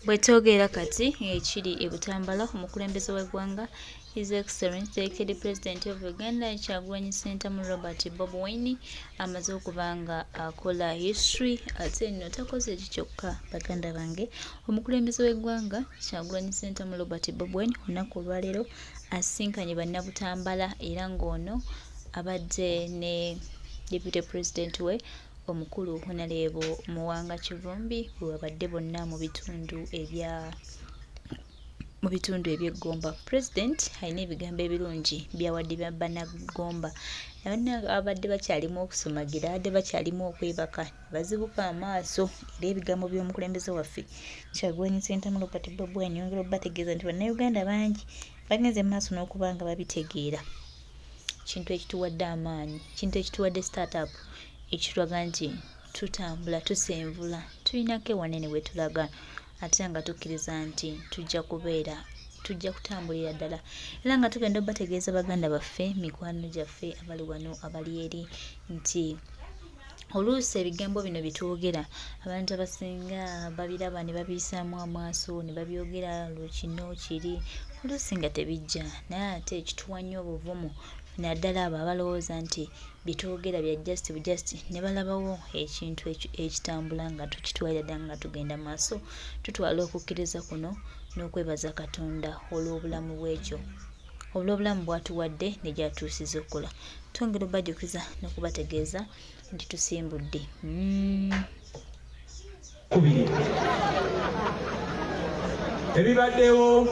Bwetwogera kati ekiri e Butambala, omukulembeze w'eggwanga His Excellency the Executive President of Uganda Kyagulanyi Ssentamu Robert Bobi Wine amaze okuba nga akola history ate nno takoze kyokka baganda bange. Omukulembeze w'eggwanga Kyagulanyi Ssentamu Robert Bobi Wine olunaku olwaleero asinkanye bannabutambala era ng'ono abadde ne Deputy President we omukulu Honorable Muwanga Kivumbi bwe babadde bonna mu bitundu eby'eggomba. President alina ebigambo ebirungi byawadde bannagomba abadde bakyalimu okusumagira, abadde bakyalimu okwebaka bazibuka amaaso era ebigambo by'omukulembeze waffe Kyagulanyi Ssentamu Robert Bobi Wine yongera obbategeeza nti bannayuganda bangi bagenze maaso n'okuba nga babitegeera. Kintu ekituwadde amaanyi, kintu ekituwadde startup ekitulaga nti tutambula tusenvula tulinako ewanene we tulaga ate nga tukkiriza nti tujja kutambulira ddala era nga tugenda obbategeeza baganda baffe mikwano gyaffe abali wano abali eri nti oluusi ebigambo bino bitwogera abantu abasinga babiraba ne babiyisaamu amaaso ne babyogera kino kiri oluusi nga tebijja naye ate ekituwanya obuvumu naddala abo abalowooza nti bitwogera bya just ne balabawo ekintu ekitambula nga tukitwalira ddala nga tugenda maaso tutwala okukkiriza kuno n'okwebaza Katonda olw'obulamu bw'ekyo olw'obulamu bw'atuwadde ne gy'atuusiza okukola. Twongera obbajjukiza n'okubategeeza nti tusimbudde ebibaddewo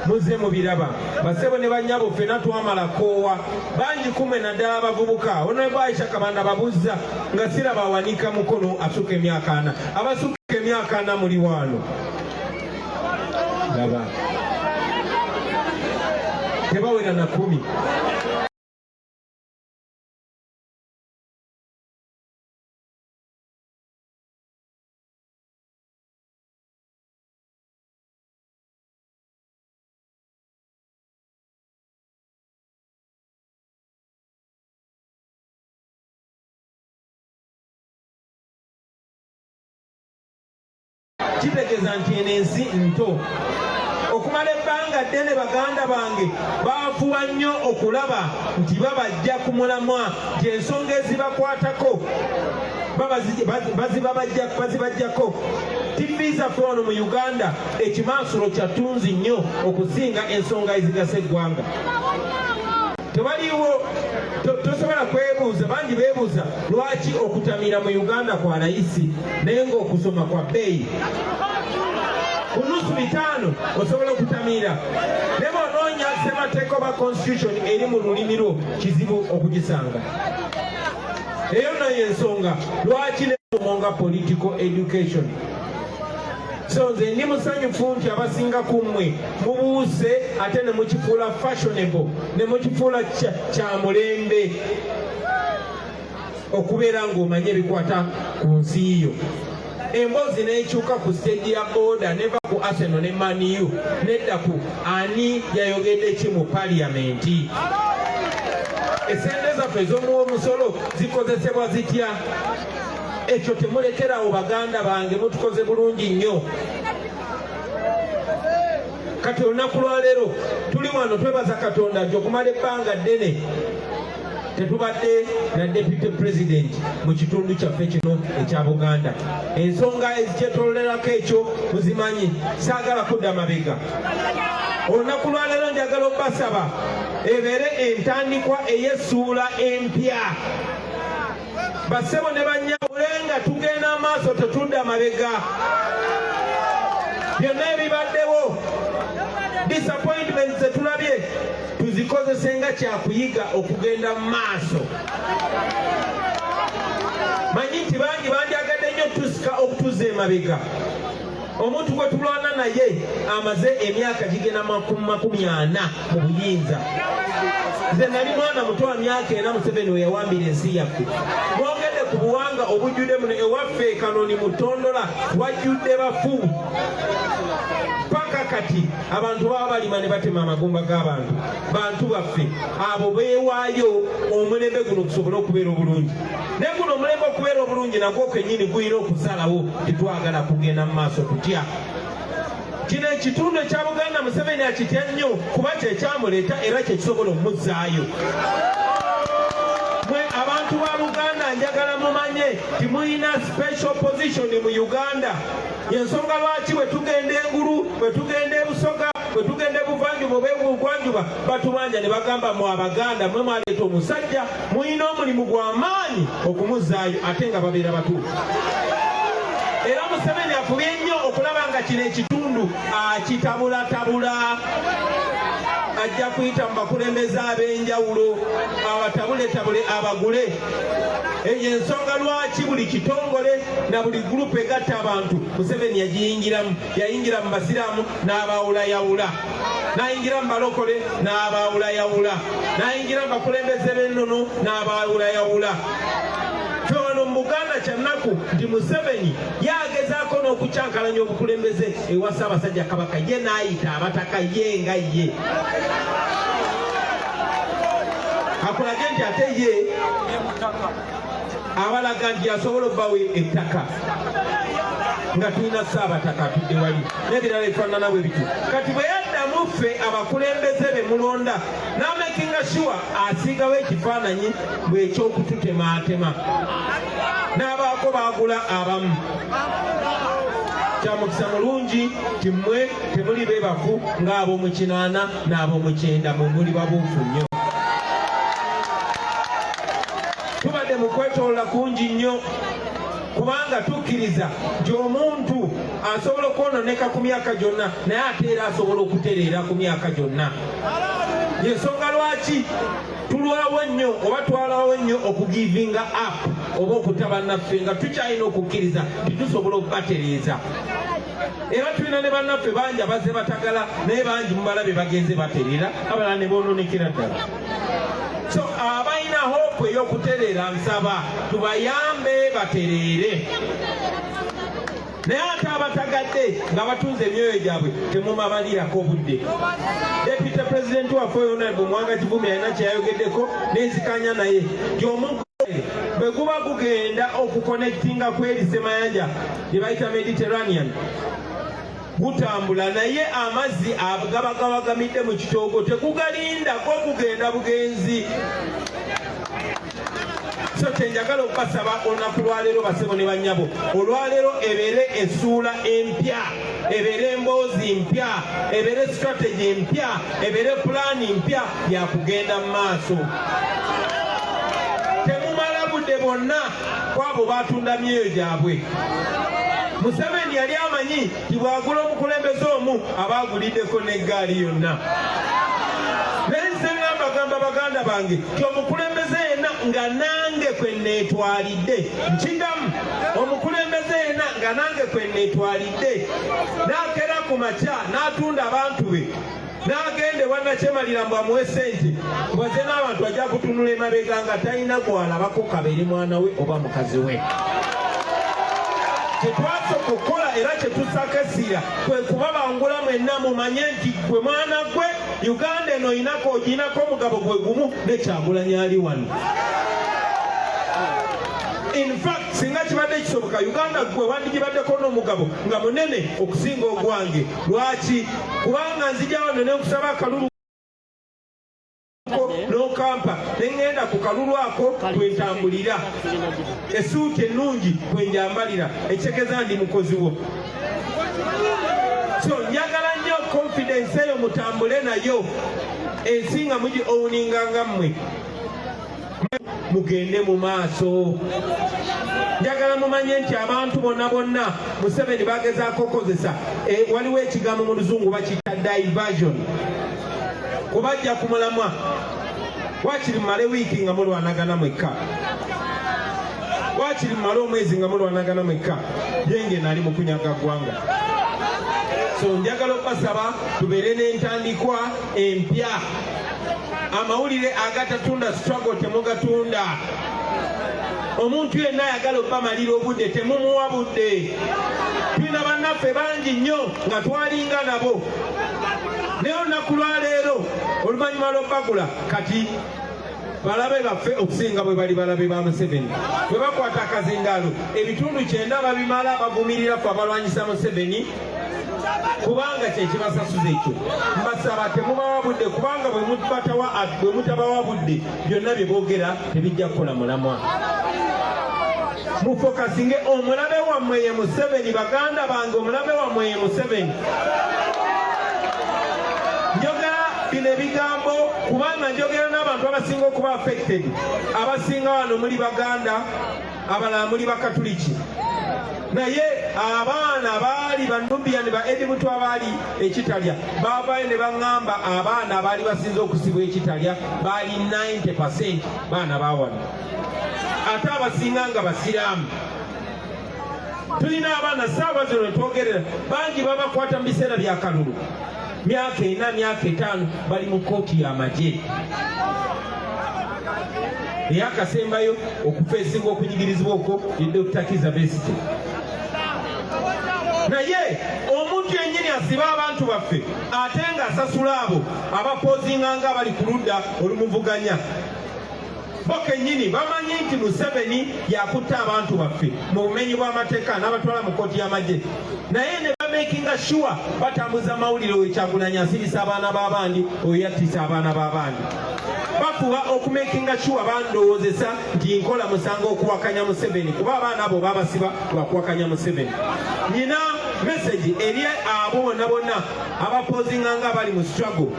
muze mubiraba basebo ne bannyabo ffenna twamala koowa bangi kumwe naddala abavubuka Honorable Aisha Kabanda babuzza nga siraba awanika mukono asuka emyaka 4 abasuka emyaka 4 muli wano laba tebawera na 10. Kitegeeza nti eno ensi nto okumala ebbanga ddene baganda bange baafuba nnyo okulaba nti babajja ku mulamwa nti ensonga ezibakwatako bazibajjako TV zaffe wano mu Uganda ekimansulo kyattunzi nnyo okusinga ensonga ezigasa eggwanga. Tebaliwo tosobola kwebuuza bangi beebuuza lwaki okutamira mu Uganda kwa layisi naye ng'okusoma kwa bbeeyi. Ku nusu 5 osobola okutamira ne bw'onoonya ssemateeka oba constitution eri mu lulimi lwo kizibu okugisanga. Eyo nayo ensonga lwaki nemonga political education. So nze ndi musanyufu nti abasinga ku mmwe mubuuse ate ne mukifuula fashionable ne mukifuula kya mulembe okubeera ng'omanye ebikwata ku nsi yo. Emboozi n'ekyuka ku stage ya border neva ku Arsenal ne Man U nedda ku ani yayogedde ki mu paliamenti. Essente zaffe ez'omuwa omusolo zikozesebwa zitya? Ekyo temulekerawo baganda bange mutukoze bulungi nnyo. Kati olunaku lwaleero tuli wano twebaza Katonda nti okumala ebbanga ddene tetubadde na Deputy President mu kitundu kyaffe kino ekya Buganda. Ensonga ezikyetolerako ekyo muzimanyi, saagala kudda mabega. Olunaku lwaleero njagala obbasaba ebeere entandikwa ey'essuula empya. Basebo ne bannyawule nga tugenda amaaso tetudda mabega. Byonna ebibaddewo disappointments zetulabye tuzikozese nga kyakuyiga okugenda mu maaso. Manyi nti bangi bandyagadde nnyo tusika okutuza emabega. Omuntu gwe tulwana naye amaze emyaka gigenda 40 mu buyinza. Nze nali mwana muto wa myaka 4 Museveni we yawambira ensi yaffe. Mwogedde ku buwanga obujjudde muno ewaffe Kanoni Mutondola wajjudde bafu. Paka kati abantu baba balima ne batema amagumba g'abantu. Bantu baffe abo beewaayo omulembe guno okusobola okubeera obulungi. Ne guno omulembe okubeera obulungi nagwo kennyini guyina okusalawo tetwagala kugenda mu maaso tutya. kino ekitundu ekya Buganda Museveni akitya nnyo kuba kyekyamuleeta era kyekisobola omuzzaayo. Mwe abantu ba Buganda njagala mumanye timulina special position mu Uganda. Yensonga lwaki bwe tugenda engulu, bwe tugenda ebusoga, bwe tugenda ebuvanjuba oba ebugwanjuba batubanja ne bagamba mu Abaganda mwe mwaleeta omusajja mulina omulimu gw'amaanyi okumuzzaayo ate nga babeera batuufu. Era Museveni afubye nnyo okulaba nga kino ekitundu akitabulatabula. Ajja kuyita mu bakulembeze ab'enjawulo abatabuletabule abagule. Eyo ensonga lwaki buli kitongole na buli gurupu egatta abantu Museveni yagiyingiramu. Yayingira mu basiraamu n'abawulayawula, n'ayingira mu balokole n'abawulayawula, n'ayingira mu bakulembeze b'ennono n'abawulayawula. Wano mu Buganda kyannaku nti Museveni yagezaako n'okukyankalanya obukulembeze ewa Ssaabasajja Kabaka, ye n'ayita abataka ye nga ye akulage nti ate ye abalaga nti asobola obbawe ettaka nga tulina Ssaabataka atudde wali n'ebirala ebifaanana bwe bityo. Kati bwe yaddamu ffe abakulembeze be mulonda n'amakinga sure asiigawo ekifaananyi bw'ekyokututemaatema n'abaako baagula abamu. Kya mukisa mulungi ti mmwe temuli beebafu ng'ab'omu 8 n'ab'omu 9 mwe muli babuufu nnyo. Tubadde mu kwetoola kungi nnyo kubanga tukkiriza nti omuntu asobola okwononeka ku myaka gyonna naye ate era asobola okutereera ku myaka gyonna. Yensonga lwaki tulwawo nnyo oba twalawo nnyo okugivinga up oba okutaba naffe nga tukyalina okukkiriza nti tusobola okubatereeza. Era tulina ne bannaffe bangi abazze batagala naye bangi mubalabe bagenze batereera abalala ne boononekera ddala. So abalina hope ey'okutereera nsaba tubayambe batereere. Naye ate abatagadde nga batunze emyoyo gyabwe temumabalirako budde. Deputy President waffe Honorable Mwanga Kivumi alina kyeyayogeddeko n'enzikanya naye nti omuntu bwe guba gugenda okuconnectinga kweri Semayanja gye bayita Mediterranean gutambula naye amazzi gaba gabagamidde mu kitoogo tegugalindako kugenda bugenzi. So kyenjagala okubasaba olunaku lwaleero basebo ne bannyabo, olwaleero ebeere essuula empya, ebeere emboozi mpya, ebeere strategy empya, ebeere pulaani mpya yakugenda mu maaso. Temumala budde bonna kwabo batunda myoyo gyabwe. Museveni yali amanyi ti bwagula omukulembeze omu abaaguliddeko n'eggaali yonna. Nenze ngamba baganda bange ti omukulembeze yenna nga nange kwe neetwalidde nkigamu, omukulembeze yenna nga nange kwe neetwalidde n'akera ku makya n'atunda abantu be n'agende wannakyemalira mbu amuwe ssente bwaze n'abantu ajja kutunula emabega nga talina gwalabako kabeere mwana we oba mukazi we. Kyetwasooka okukola era kyetusakasira kwe kubabangula mwenna mumanye nti gwe mwana gwe Uganda eno oginako omugabo gwe gumu ne Kyagulanyi ali wano. In fact singa kibadde kisoboka Uganda gwe wandigibaddeko n'omugabo nga munene okusinga ogwange. Lwaki? Kubanga nzija wano ne nkusaba akalulu n'okampa neŋŋenda ku kalulu ako kwentambulira, essuuti ennungi kwenjambalira, ekitegeeza ndi mukozi wo. So njagala nnyo confidence eyo mutambule nayo, ensi nga mugi owninganga mmwe mugende mu maaso. Njagala mumanye nti abantu bonna Museveni bagezaako okozesa waliwo ekigambo mu luzungu bakiyita diversion, kubajja ku mulamwa wakiri mumale wiiki nga mulwanagana mwekka, wakiri mumale omwezi nga mulwanagana mwekka, yenge nali mu kunyaga ggwanga. So njagala okubasaba tubeere n'entandikwa empya. Amawulire agatatunda struggle temugatunda. Omuntu yenna ayagala obbamalira obudde temumuwa budde. Tulina bannaffe bangi nnyo nga twalinga nabo. Naye olunaku lwaleero oluvannyuma lw'obbagula kati balabe baffe okusinga bwe bali balabe ba Museveni. Bwe bakwata akazindaalo ebitundu 9 babimala bavumirira ffe abalwanyisa Museveni kubanga kyekibasasuza ekyo. Mbasaba temubawa budde kubanga bwe mutabawa budde byonna bye boogera tebijja kukola mulamwa. Mufokasinge omulabe wammwe ye Museveni, baganda bange, omulabe wammwe ye Museveni. Njogera bino ebigambo kubanga njogera n'abantu abasinga okuba affected, abasinga wano muli baganda, abalala muli bakatuliki. Naye abaana baali Banubian ba Edibutu abaali ekitalya baavayo ne baŋŋamba abaana abaali basinze okusibwa ekitalya baali 90% baana baawano, ate abasinga nga basiraamu. Tulina abaana saabazo ne twogerera bangi babakwata mu biseera bya kalulu, myaka 4 myaka 5 bali mu kooti y'amagye. Eyakasembayo okufeesinga okunyigirizibwa okwo ye Dr. Kizza Besigye. Naye omuntu yennyini asiba abantu baffe ate ng'asasula abo abapoozinga nga abali ku ludda olumuvuganya. Bo kennyini bamanyi nti Museveni yakutta abantu baffe mu bumenyi bw'amateeka n'abatwala mu kooti y'amagye, naye ne bamakinga sure batambuza mawulire oyo Kyagulanyi asirisa abaana b'abandi, oyo yattisa abaana b'abandi. Bafuba okumakinga sure bandowoozesa nti nkola musango okuwakanya Museveni kuba abaana abo babasiba lwakuwakanya Museveni. Nina message eri abo bonna bonna abapoozinga nga abali mu struggle.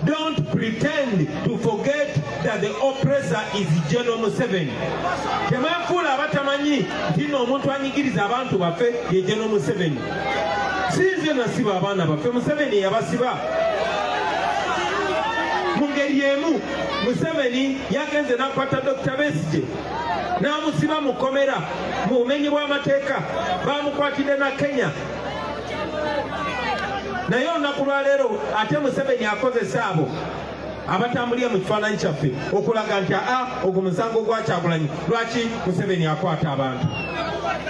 Don't pretend to forget that the oppressor is General Museveni. Temwefuula abatamanyi nti nno omuntu anyigiriza abantu baffe ye General Museveni. Sinze nasiba abaana baffe, Museveni yabasiba. Mu ngeri emu Museveni yagenze n'akwata Dr. Besigye n'amusiba mu kkomera mu bumenyi bw'amateeka, bamukwatidde na Kenya. Naye olunaku lwa leero ate Museveni akozesa abo abatambulira mu kifaananyi kyaffe okulaga nti ogwo musango gwa Kyagulanyi. Lwaki Museveni akwata abantu?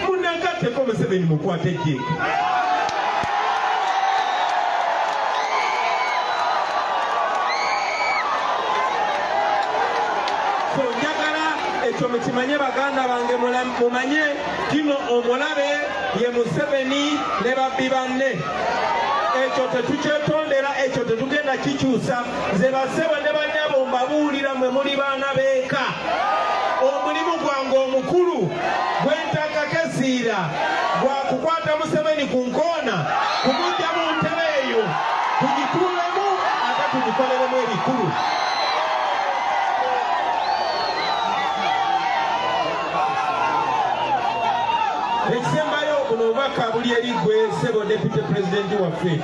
Munnagatteko Museveni mukwate ejje. So njagala ekyo mukimanye baganda bange, mumanye kino omulabe ye Museveni ne babbi banne. Ekyo tetukyetondera, ekyo tetugenda kikyusa. Nze basebo ne banyabo mbabuulira mwe muli baana beeka, omulimu gwange omukulu gwe ntakako esiira gwa kukwata Museveni ku nkoona, kumujja mu ntebe eyo, tugituulemu ate tugikoleremu ebikulu. Ekisembayo buno obubaka buli eri gwe Ssebo Deputy President waffe,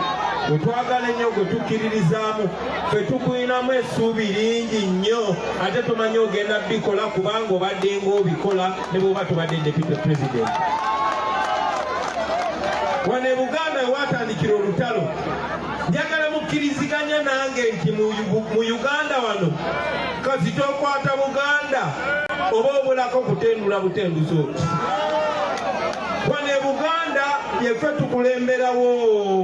gwe twagala ennyo, gwe tukkiririzaamu. Ffe tukuyinamu essuubi lingi nnyo, ate tumanyi ogenda bikola kubanga obadde ng'obikola ne bw'oba tubadde Deputy President. Wano e Buganda ewatandikira olutalo, njagala mukkiriziganya nange nti mu Uganda wano kasita okwata Buganda oba obulako kutendula butenduzi oti. Wano e Buganda yeffe tukulemberawo.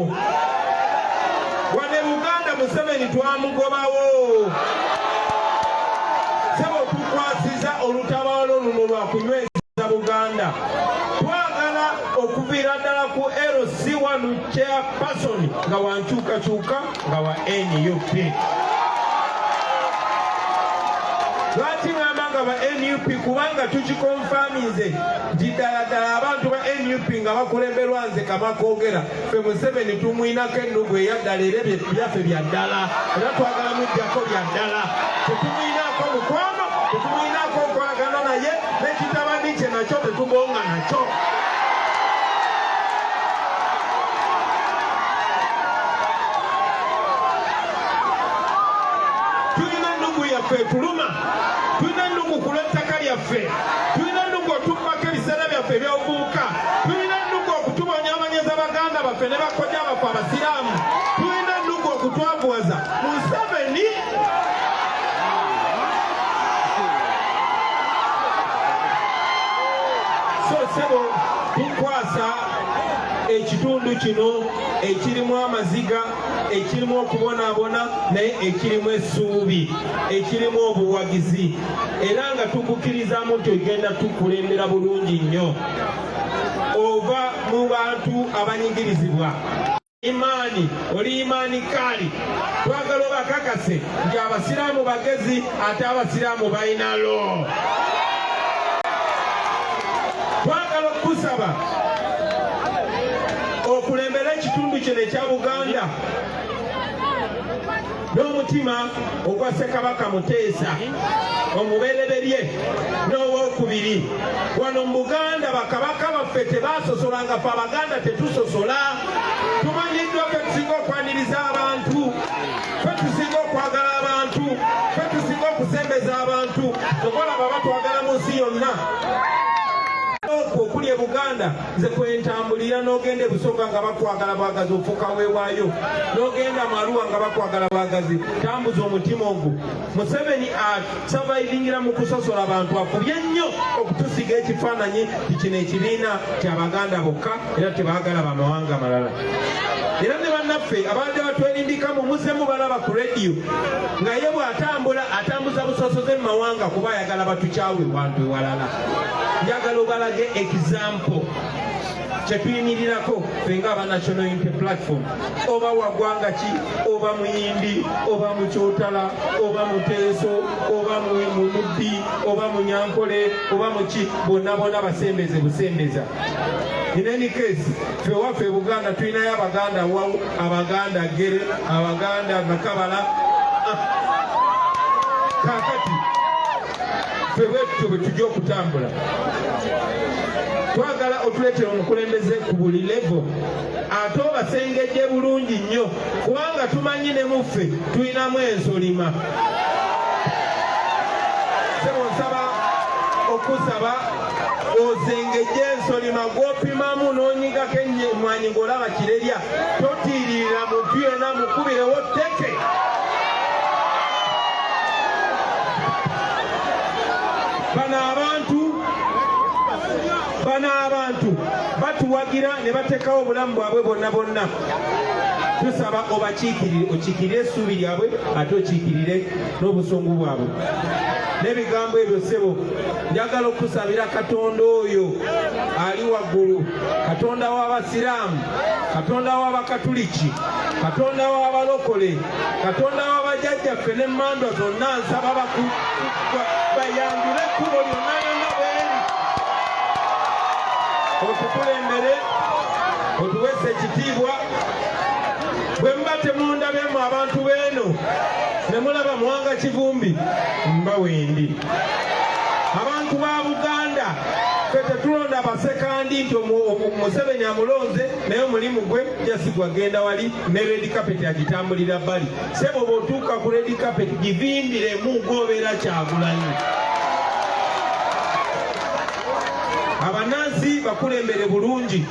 Wano e Buganda Museveni twamugobawo. Ssebo tukwasiza olutabaalo luno lwa kunyweza Buganda. Twagala okuviira ddala ku LC1 chairperson nga wankyukakyuka nga wa NUP. Lwaki ngamba nga ba NUP? Kubanga tukikonfaminze nti ddala abantu ba NUP nga bakulemberwa nze Kamakoogera, ffe Museveni tumwinako ennugu eyaddala era byaffe bya ddala, era twagala mujjako bya ddala. Tetumwinako mukwano, tetumwinako nkolagana naye, n'ekitabani kye nakyo tetugonga nakyo. Tulina ennugu yaffe etuluma, tulina ennugu ku lw'ettaka lyaffe, tulina ennugu otubbako ebiseera byaffe eby'obuvubuka, tulina ennugu okutubonyaabonyeza baganda baffe ne bakojja baffe abasiraamu, tulina ennugu okutwavuwaza. Museveni so Ssebo tukwasa ekitundu kino ekirimu amaziga, ekirimu okubonaabona, naye ekirimu essuubi, ekirimu obuwagizi, era nga tukukkirizamu nti ogenda tukulembera bulungi nnyo. Ova mu bantu abanyigirizibwa. imani oli imani kali twagala obakakase nti abasiraamu bagezi ate abasiraamu balina lo. Twagala okusaba okulembera ekitundu kino ekya Buganda n'omutima ogwa Ssekabaka Muteesa omubereberye n'owokubiri. Wano mu Buganda bakabaka baffe tebasosolanga, fe Abaganda tetusosola. Tumanyiddwa fe tusinga okwaniriza abantu, fe tusinga okwagala abantu, fe tusinga okusembeza abantu. Tokolaba batwagala mu nsi yonna. Okuli e Buganda nze kwentambulira n'ogenda e Busoga nga bakwagala bwagazi ofuuka weewaayo, n'ogenda Maruwa nga bakwagala bwagazi, tambuza omutima ogwo. Museveni asavaivingira mu kusosola abantu, akubye nnyo okutusiga ekifaananyi kino ekibiina ky'Abaganda bokka era tebaagala bamawanga malala. Era ne bannaffe abadde batwerindika mu muzzemu balaba ku rediyo nga ye bw'atambula atambuza busosoze mu mawanga kuba ayagala batukyawe wantu ewalala. Njagala obalage example kyetuyimirirako ffe ng'aba National Unity Platform, oba wagwanga ki, oba Muyindi, oba Mukyotala, oba Muteeso, oba Mubbi, oba Munyankole, oba muki, bonna basembeze busembeza. In any case, ffe waffe Buganda tulinayo Abaganda Wawu, Abaganda Gere, Abaganda Nakabala. Kaakati ffe bwetutyo bwe tujja okutambula, twagala otuleetera omukulembeze ku buli level, ate obasengejje bulungi nnyo kubanga tumanyi ne muffe tulinamu ensolima. Nsaba okusaba ozengejje ensolima gw'opimamu n'onyigako emmwanyi ng'olaba kirerya, totiirira muntu yenna mukubirewo tteke. Bano abantu batuwagira ne bateekawo obulamu bwabwe bonna. Tusaba obakiikirire, okiikirire essuubi lyabwe ate okiikirire n'obusungu bwabwe. N'ebigambo ebyo ssebo, njagala okusabira Katonda oyo ali waggulu, Katonda w'Abasiraamu, Katonda w'Abakatuliki, Katonda w'Abalokole, Katonda w'abajjajjaffe n'emmandwa zonna, nsaba bayambule ekkubo lyonna lyonna bweri. Otukulembere, otuweese ekitiibwa. Bwe muba temundabemu abantu beeno ne mulaba Muwanga Kivumbi, mba wendi. Abantu ba Buganda ffe tetulonda basekandi nti Museveni amulonze naye omulimu gwe jasigwa genda wali ne red carpet agitambulira bbali. Sebo bw'otuuka ku red carpet givimbiremu ng'obeera Kyagulanyi. Abanansi bakulembere bulungi.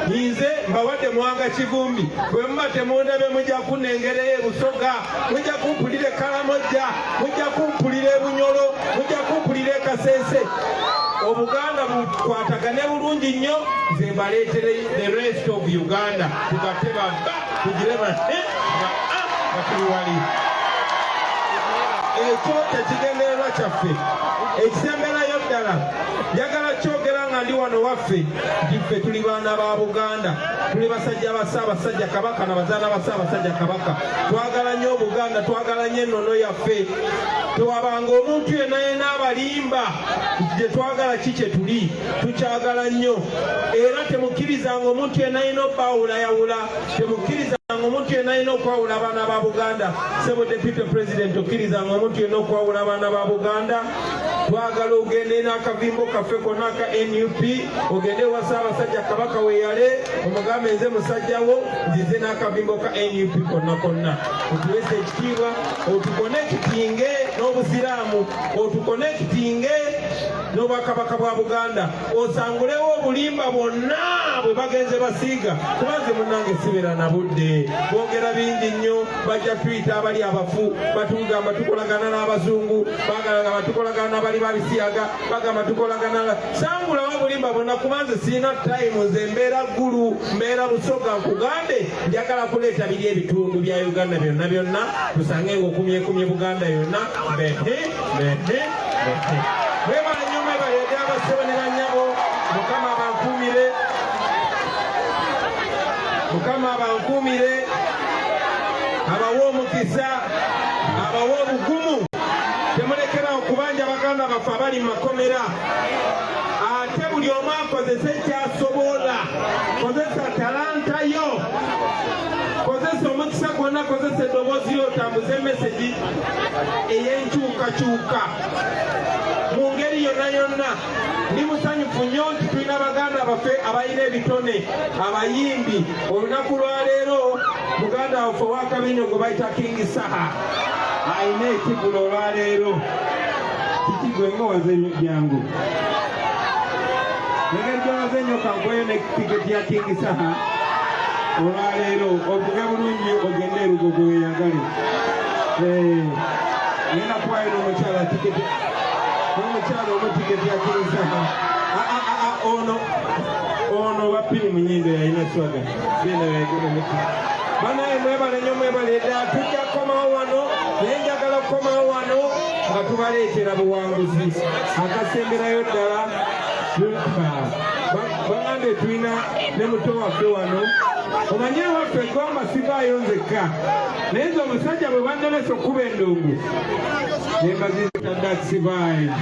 Nze mbawadde Muwanga Kivumbi, bwe muba temundabe mujja kunnengereyo e Busoga, mujja kumpulira e Kalamojja, mujja kumpulira e Bunyolo, mujja kumpulira e Kasese. Obuganda bukwatagane bulungi nnyo, nze mbaleetere the rest of Uganda. Tugatte tugire nga tuli wali. Ekyo tekigendererwa kyaffe. Ekisemberayo ddala njagala kyogera nga ndi wano waffe nti ffe tuli baana ba Buganda, tuli basajja ba Ssaabasajja Kabaka na bazaana ba Ssaabasajja Kabaka. Twagala nnyo Obuganda, twagala nnyo ennono yaffe. Tewabanga omuntu yenna abalimba nti gye twagala ki kye tuli, tukyagala nnyo. Era temukkirizanga omuntu yenna alina obbawulayawula, temukkirizanga omuntu yenna alina okwawula abaana ba Buganda. Sebo Deputy President, okkirizanga omuntu yenna okwawula abaana ba Buganda. Twagala ogende n'akavimbo kaffe konna ka NUP, ogende wa Ssaabasajja Kabaka weeyale omugambe nze musajjawo, nzize n'akavimbo ka NUP konna. Otuweese ekitiibwa, otukonekitinge n'Obusiraamu, otukonekitinge n'Obwakabaka bwa Buganda, osangulewo obulimba bwonna bwe bagenze basiiga, kuba nze munnange sibeera na budde. Boogera bingi nnyo, bajja tuyita abali abafu, batugamba tukolagana n'Abazungu, baagala nga batukolagana n'abali babisiyaga, bagamba tukolagana. Sangulawo obulimba bwonna kuba nze sirina time, nze mbeera ggulu, mbeera Busoga. Nkugambe njagala kuleeta biri ebitundu bya Uganda byonna, tusange ng'okumyekumye Buganda yonna. Mwebale nnyo, mwebale eri abassebo ne bannyabo, Mukama abankuumire. Mukama abankumire, abawa omukisa, abawa obugumu. Temulekera okubanja baganda baffe abali mu makomera. Ate buli omu akozesa ekyasobola. Kozesa talanta yo. Kozesa omukisa gwonna, kozesa eddoboozi yo otambuze emesegi ey'enkyukakyuka. Mu ngeri yonna yonna ndi musanyufu nnyo nti tulina baganda baffe abayina ebitone, abayimbi. Olunaku lwa leero muganda waffe ow'akabenyo gwe bayita King Saha ayina ekigulo olwaleero. Kiki gwe ng'owazenyo jangu engeri gyowazenyo kankweyo ne tiketi ya King Saha olwaleero ovuge bulungi ogende erugogo weyagale. Ngenda kuwayo n'omukyala tiketi n'omukyala omu tiketi ya King Saha. Ono bapiri munyindo yalina swaga genda wegomeki banaye mwebale nnyo mwebale ddala. Tujja kukomawo wano naye njagala kukomawo wano nga tubaleetera buwanguzi akasemberayo ddala. Bagambe tulina ne muto waffe wano. Omanye waffe Gomba sivaayo nzekka naye nze omusajja bwe bannemesa okuba endongo nembazizita Daxi Vibes.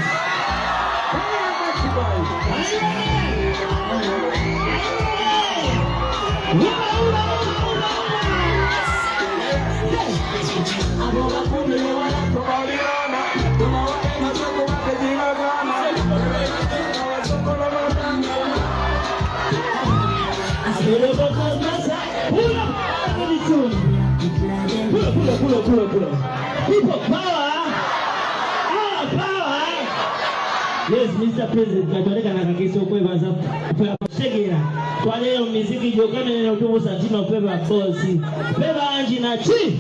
Pull. People power. Power. Yes, Mr. President, natoleka na kakiso kwebaza kupela kushegera. Kwa leo miziki jokane na utumu santima upeba kosi. Peba anji na chi.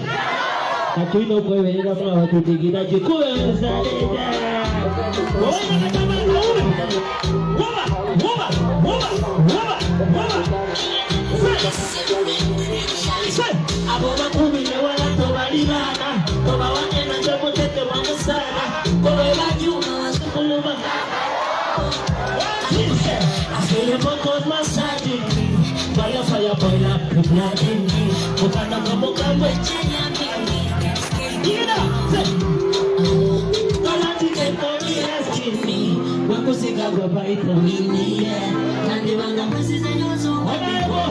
Katuino ukwewelega mwa watutegida jikuwe mzaleda. Aboba kumile wala tobalibana. Toba wane na jabo tete wangu sana. Kowe wajuma wasukuluma. I feel your vocals massaging me. Fire boil up the blood in me. Ukana kamoka mwechenya mimi. You know, Kalati keponi asking me. Wakusika kwa baita mimi. Nandi wanga mwesi zenyozo. Wanaevo.